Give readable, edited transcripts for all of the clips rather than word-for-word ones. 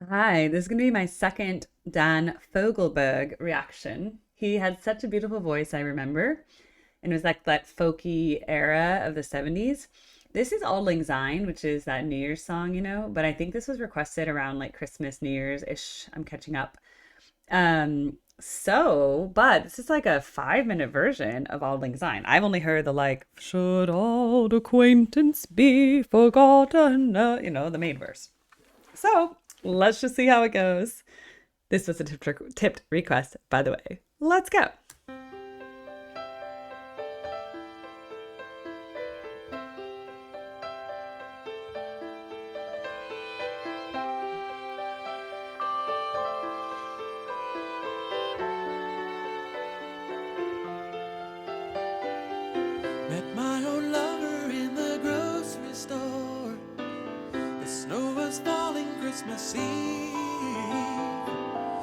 Hi, this is going to be my second Dan Fogelberg reaction. He had such a beautiful voice, I remember. And it was like that folky era of the 70s. This is Auld Lang Syne, which is that New Year's song, but I think this was requested around like Christmas, New Year's-ish. I'm catching up. But this is like a 5-minute version of Auld Lang Syne. I've only heard the like, should old acquaintance be forgotten? The main verse. So let's just see how it goes. This was a tipped request, by the way. Let's go. Met my old lover in the grocery store. The snow was falling Christmas Eve.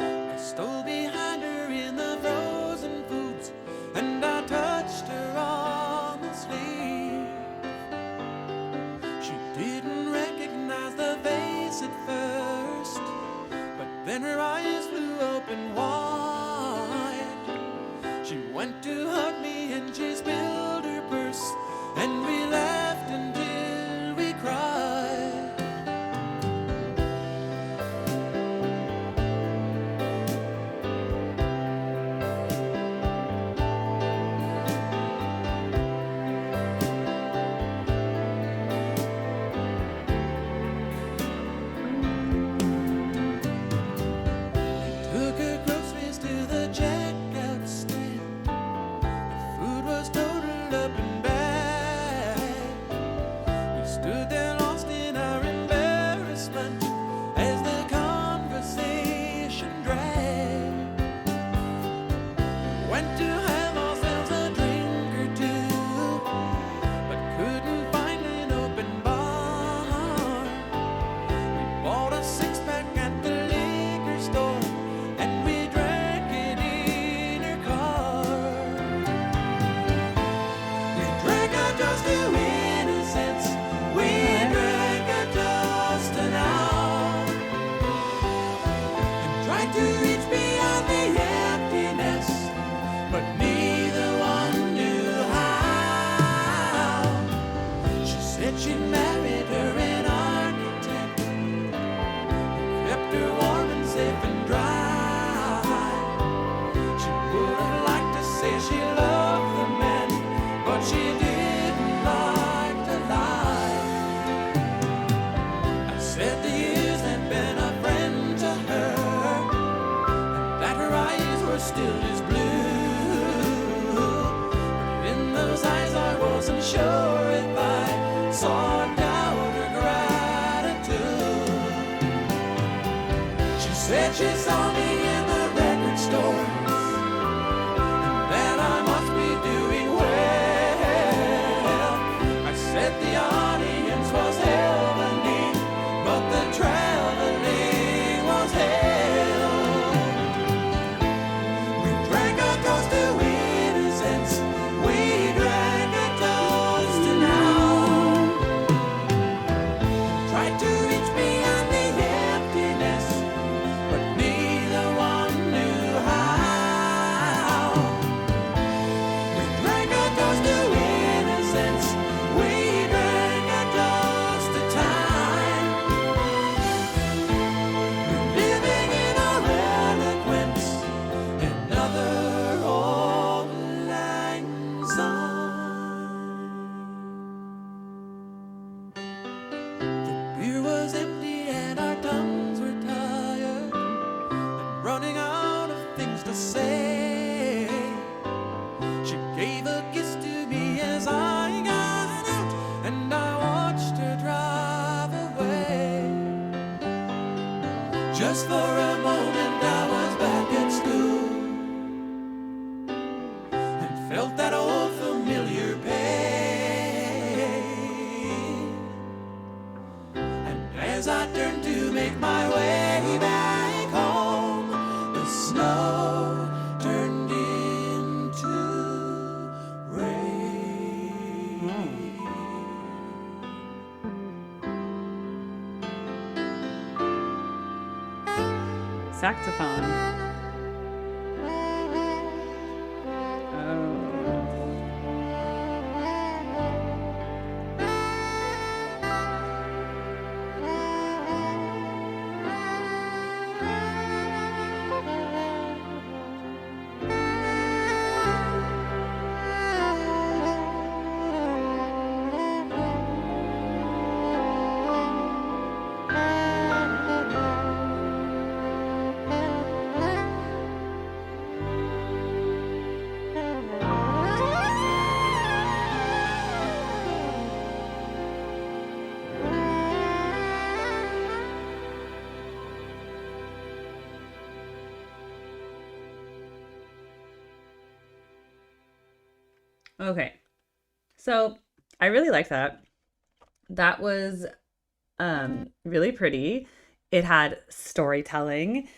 I stole behind her in the frozen foods, and I touched her on the sleeve. She didn't recognize the face at first, but then her eyes flew open wide. She went to hug me and she spilled her purse, and we laughed until we cried. We took her groceries to the checkout stand. The food was totaled up and back. We stood there lost in our embarrassment as the conversation dragged. Went to have ourselves a drink or two, but couldn't find an open bar. We bought a six-pack at the liquor store, and we drank it in her car. We drank a toast to innocence. We drank a toast to now, and tried to reach beyond the emptiness, but neither one knew how. She said she married her an architect, kept her warm and safe and dry. She would have liked to say she loved the man, but she didn't like to lie. I said the years had been a friend to her, and that her eyes were still as blue. But in those eyes I wasn't sure if I saw doubt or gratitude. She said she saw me in the record store, and that I must be doing well. I said the audience was heavenly, but the traveling was hell. We drank a toast to innocence. We drank a toast to now. Tried to reach beyond the emptiness, but neither one knew how. We drank a toast to innocence. We drank a toast to time. Living in our eloquence, another Auld Lang Syne. The beer was empty and our tongues were tired, and running out of things to say. She gave a kiss to me as I got out, and I watched her drive away. Just for a moment I was back at school, and felt that old familiar pain. And as I turned to make my way back home, the snow turned into rain. saxophone. Oh. Okay. So I really like that. That was really pretty. It had storytelling.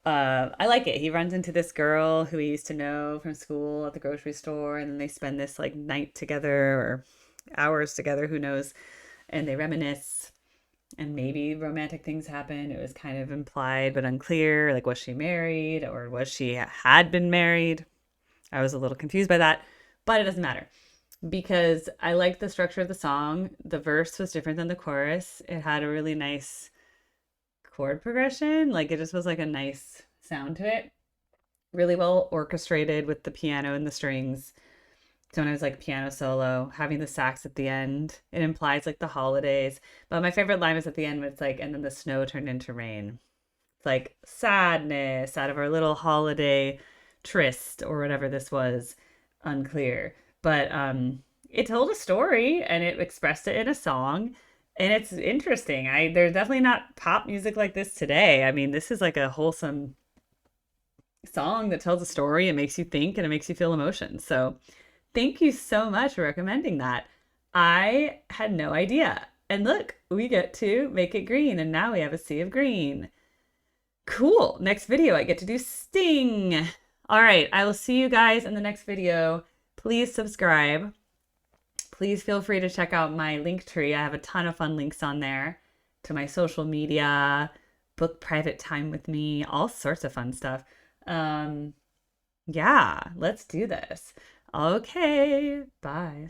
I like it. He runs into this girl who he used to know from school at the grocery store, and then they spend this like night together or hours together, who knows, and they reminisce, and maybe romantic things happen. It was kind of implied but unclear, like was she married or was she had been married? I was a little confused by that, but it doesn't matter because I liked the structure of the song. The verse was different than the chorus. It had a really nice chord progression. Like it just was like a nice sound to it. Really well orchestrated with the piano and the strings. So when I was like piano solo, having the sax at the end, it implies like the holidays. But my favorite line was at the end when it's like, and then the snow turned into rain. It's like sadness out of our little holiday tryst or whatever this was, unclear. But it told a story and it expressed it in a song. And it's interesting. There's definitely not pop music like this today. I mean, this is like a wholesome song that tells a story. It makes you think and it makes you feel emotions. So thank you so much for recommending that. I had no idea. And look, we get to make it green, and now we have a sea of green. Cool. Next video, I get to do Sting. All right, I will see you guys in the next video. Please subscribe. Please feel free to check out my link tree. I have a ton of fun links on there to my social media, book private time with me, all sorts of fun stuff. Yeah, let's do this. Okay, bye.